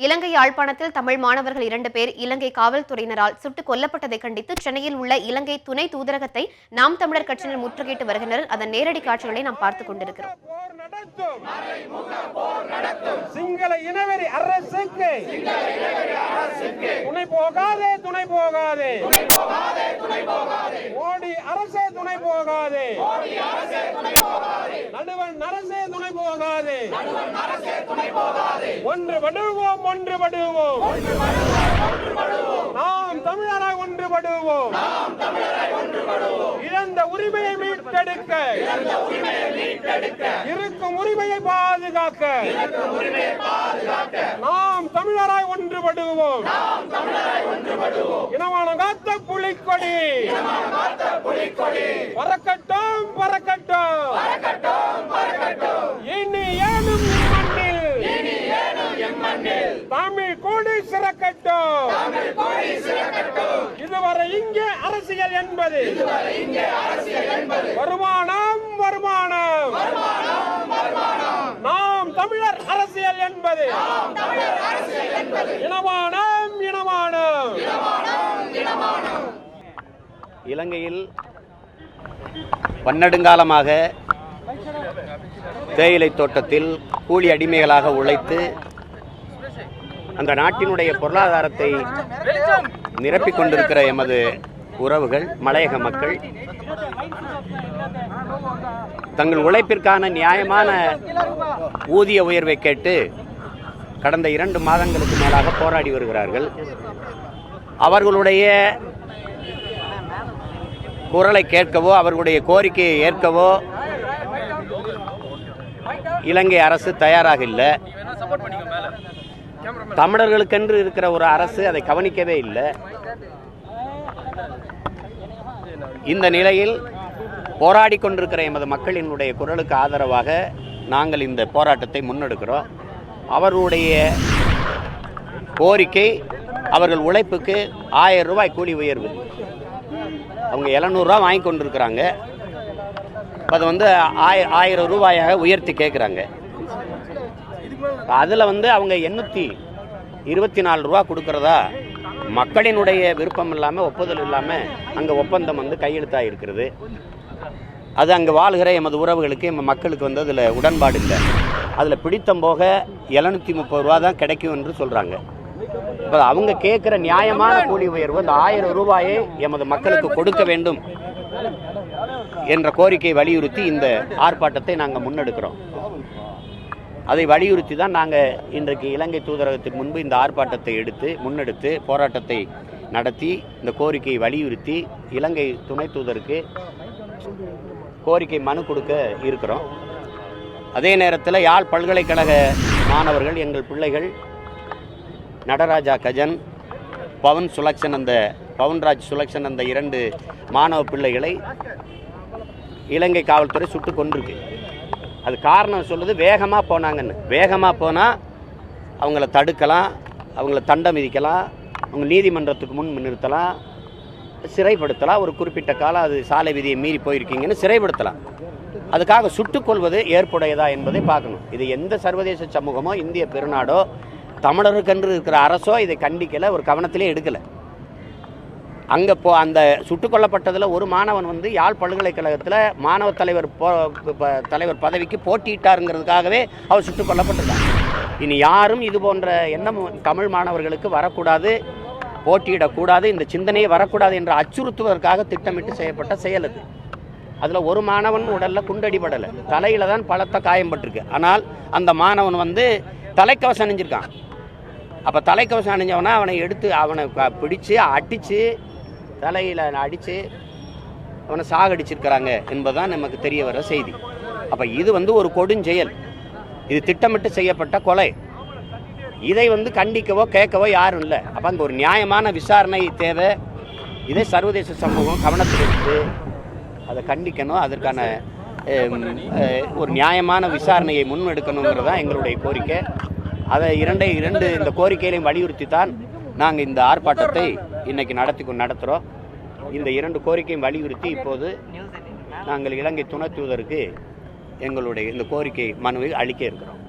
இலங்கை யாழ்ப்பாணத்தில் தமிழ் மாணவர்கள் 2 பேர் இலங்கை காவல்துறையினரால் சுட்டுக் கொல்லப்பட்டதை கண்டித்து சென்னையில் உள்ள இலங்கை துணை தூதரகத்தை நாம் தமிழர் கட்சியினர் முற்றுகையிட்டு வருகின்றனர். அதன் நேரடி காட்சிகளை நாம் பார்த்துக் கொண்டிருக்கிறோம். சிங்கள இனவெறி அரசுக்கு துணை போகாதே, துணை போகாதே, மோடி அரசே துணை போகாதே, நடுவன் அரசே துணை போகாதே, ஒன்றுபடுவோம், ஒன்றுபடுவோம், நாம் தமிழராய் ஒன்றுபடுவோம், இழந்த உரிமையை மீட்டெடுக்க, இருக்கும் உரிமையை பாதுகாக்க, நாம் தமிழராய் ஒன்றுபடுவோம், இனமான காத்த புலிக்கொடி பறக்கட்டும், பறக்கட்டும், இனி ஏனும் மண்ணில் தமிழ் கூடி சிறக்கட்டும். இதுவரை இங்கே அரசியல் என்பது வருமானம், வருமானம், நாம் தமிழர் அரசியல் என்பது இனமானம், இனமானம். இலங்கையில் பன்னெடுங்காலமாக தேயிலை தோட்டத்தில் கூலி அடிமைகளாக உழைத்து அந்த நாட்டினுடைய பொருளாதாரத்தை நிரப்பிக் கொண்டிருக்கிற எமது உறவுகள், மலையக மக்கள் தங்கள் உழைப்பிற்கான நியாயமான ஊதிய உயர்வை கேட்டு கடந்த 2 மாதங்களுக்கு மேலாக போராடி வருகிறார்கள். அவர்களுடைய குரலை கேட்கவோ அவர்களுடைய கோரிக்கையை ஏற்கவோ இலங்கை அரசு தயாராக இல்லை. தமிழர்களுக்கென்று இருக்கிற ஒரு அரசு அதை கவனிக்கவே இல்லை. இந்த நிலையில் போராடி கொண்டிருக்கிற எமது மக்களினுடைய குரலுக்கு ஆதரவாக நாங்கள் இந்த போராட்டத்தை முன்னெடுக்கிறோம். அவர்களுடைய கோரிக்கை அவர்கள் உழைப்புக்கு 1000 ரூபாய் கூலி உயர்வு. அவங்க 700 ரூபா வாங்கி கொண்டிருக்கிறாங்க. அது 1000 ரூபாயாக உயர்த்தி கேட்குறாங்க. அதில் அவங்க 824 ரூபா கொடுக்கறதா மக்களினுடைய விருப்பம் இல்லாமல், ஒப்புதல் இல்லாமல் அங்கே ஒப்பந்தம் கையெழுத்தாக இருக்கிறது. அது அங்கே வாழ்கிற எமது உறவுகளுக்கு, எமது மக்களுக்கு அதில் உடன்பாடு இல்லை. அதில் பிடித்தம் போக 730 ரூபா தான் கிடைக்கும் என்று சொல்கிறாங்க. இப்போ அவங்க கேட்குற நியாயமான கூலி உயர்வு அந்த 1000 ரூபாயை எமது மக்களுக்கு கொடுக்க வேண்டும் என்ற கோரிக்கையை வலியுறுத்தி இந்த ஆர்ப்பாட்டத்தை நாங்கள் முன்னெடுக்கிறோம். அதை வலியுறுத்தி தான் நாங்கள் இன்றைக்கு இலங்கை தூதரகத்தின் முன்பு இந்த ஆர்ப்பாட்டத்தை முன்னெடுத்து போராட்டத்தை நடத்தி இந்த கோரிக்கையை வலியுறுத்தி இலங்கை துணை தூதருக்கு கோரிக்கை மனு கொடுக்க இருக்கிறோம். அதே நேரத்தில் யாழ் பல்கலைக்கழக மாணவர்கள், எங்கள் பிள்ளைகள் நடராஜா கஜன், பவன்ராஜ் சுலக்ஷன் அந்த 2 மாணவ பிள்ளைகளை இலங்கை காவல்துறை சுட்டு கொண்டிருக்கு. அது காரணம் சொல்லுது வேகமாக போனாங்கன்னு. வேகமாக போனால் அவங்கள தடுக்கலாம், அவங்கள தண்டம் விதிக்கலாம், அவங்க நீதிமன்றத்துக்கு முன் நிறுத்தலாம், சிறைப்படுத்தலாம். ஒரு குறிப்பிட்ட காலம் அது சாலை விதியை மீறி போயிருக்கீங்கன்னு சிறைப்படுத்தலாம். அதுக்காக சுட்டுக்கொள்வது ஏற்புடையதா என்பதை பார்க்கணும். இது எந்த சர்வதேச சமூகமோ இந்திய பெருநாடோ தமிழருக்கென்று இருக்கிற அரசோ இதை கண்டிக்கலை, ஒரு கவனத்திலே எடுக்கலை. அங்கே அந்த சுட்டுக் கொல்லப்பட்டதில் ஒரு மாணவன் யாழ் பல்கலைக்கழகத்தில் மாணவ தலைவர் பதவிக்கு போட்டியிட்டாருங்கிறதுக்காகவே அவர் சுட்டுக் கொல்லப்பட்டிருக்காங்க. இனி யாரும் இது போன்ற எண்ணம் தமிழ் மாணவர்களுக்கு வரக்கூடாது, போட்டியிடக்கூடாது, இந்த சிந்தனையே வரக்கூடாது என்று அச்சுறுத்துவதற்காக திட்டமிட்டு செய்யப்பட்ட செயல் அது. அதில் ஒரு மாணவன் உடலில் குண்டடிபடலை, தலையில் தான் பலத்த காயம்பட்டிருக்கு. ஆனால் அந்த மாணவன் தலைக்கவசம் அணிஞ்சிருக்கான். அப்போ தலைக்கவசம் அணிஞ்சவனா அவனை பிடிச்சு அடித்து தலையில் அடித்து அவனை சாகடிச்சிருக்கிறாங்க என்பதுதான் நமக்கு தெரிய வர செய்தி. அப்போ இது ஒரு கொடுஞ்செயல், இது திட்டமிட்டு செய்யப்பட்ட கொலை. இதை கண்டிக்கவோ கேட்கவோ யாரும் இல்லை. அப்போ அங்கே ஒரு நியாயமான விசாரணை தேவை. இதை சர்வதேச சமூகம் கவனத்தில் எடுத்து அதை கண்டிக்கணும். அதற்கான ஒரு நியாயமான விசாரணையை முன்னெடுக்கணுங்கிறது தான் எங்களுடைய கோரிக்கை. அதை இந்த கோரிக்கைகளையும் வலியுறுத்தி தான் நாங்கள் இந்த ஆர்ப்பாட்டத்தை இன்னைக்கு நடத்துகிறோம். இந்த 2 கோரிக்கையும் வலியுறுத்தி இப்போது நாங்கள் இலங்கை துணை தூதருக்கு எங்களுடைய இந்த கோரிக்கை மனுவை அளிக்க இருக்கிறோம்.